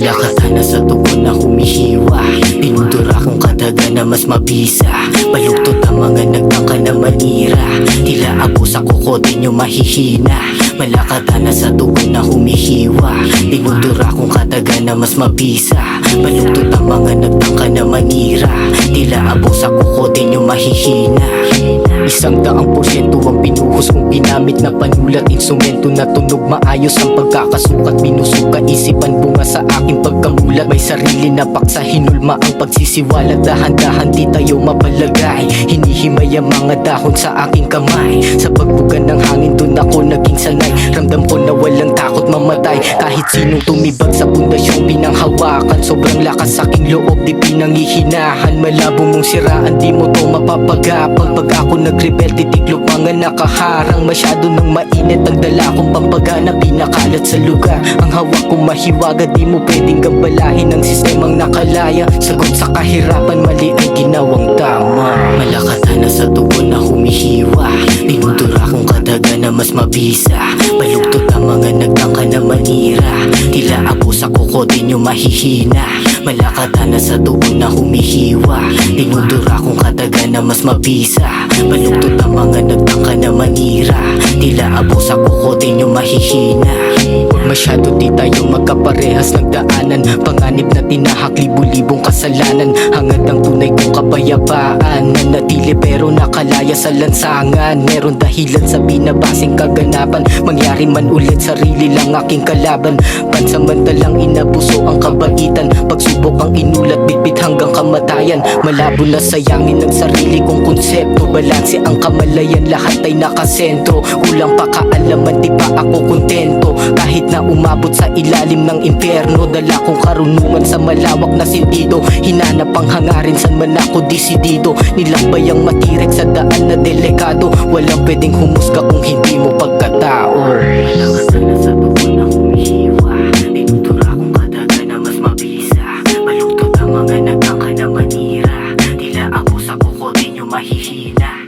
Malakatan na sa tugon na humihiwa, pinudura kong kadaga na mas mabisa. Baluktot ang mga nagtangka na manira, tila abo sa kukote nyo mahihina. Malakatan na sa tugon na humihiwa, pinudura kong kadaga na mas mabisa. Baluktot ang mga nagtangka na manira, tila abo sa kukote nyo mahihina. 100% ang pinuhos kong ginamit na panulat, instrumento na tunog maayos ang pagkakasukat. Binusuka isipan bunga sa aking pagkamulat, may sarili na paksa hinulma ang pagsisiwalat. Dahan-dahan di tayo mapalagay, hinihimay ang mga dahon sa aking kamay. Sa pagbugan ng hangin dun ako naging sanay, ramdam ko na walang takot mamatay. Kahit sinong tumibag sa pundasyong pinanghawakan, sobrang lakas aking loob di pinangihinahan. Malabo mong siraan di mo to mapapagapang, pag ako nagrebel titiklop mga nakaharang. Masyado nang mainit ang dala kong pampagana, pinakalat sa lugar ang hawak kong mahiwaga. Di mo pwedeng gambalahin ang sistemang nakalaya. Sagot sa kahirapan, mali ay ginawang tama. Malakatan na sa tugon na humihiwa, pinudura kong kadaga na mas mabisa. Baluktot ang mga nagtangka na manira, tila abo sa kukote nyo mahihina. Malakatan na sa tugon na humihiwa, pinudura kong kadaga na mas mabisa. Baluktot ang mga nagtangka na manira, tila abo sa kukote nyo mahihina. Masyado di tayo magkaparehas ng daanan, panganib na tinahak libu-libong kasalanan. Hangad ang tunay kong kapayapaan, nanatili pero nakalaya sa lansangan. Meron dahilan sa binabasing kaganapan, mangyari man ulit sarili lang aking kalaban. Pansamantalang inabuso ang kabaitan, pagsubok ang inulat bitbit hanggang kamatayan. Malabo na sayangin ang sarili kong konsepto, balanse ang kamalayan, lahat ay nakasentro. Kulang pa kaalaman, di pa ako kontento. Kahit na umabot sa ilalim ng impyerno, dala kong karunungan sa malawak na sentido. Hinanap ang hangarin san man ako desidido, nilakbay ang matirek sa daan na delikado. Walang pwedeng humusga kung hindi mo pagkatao. Malakatan na sa tugon na humihiwa, pinudura kong kadaga na mas mabisa. Baluktot ang mga nagtangka na manira, tila abo sa kukote nyo mahihina.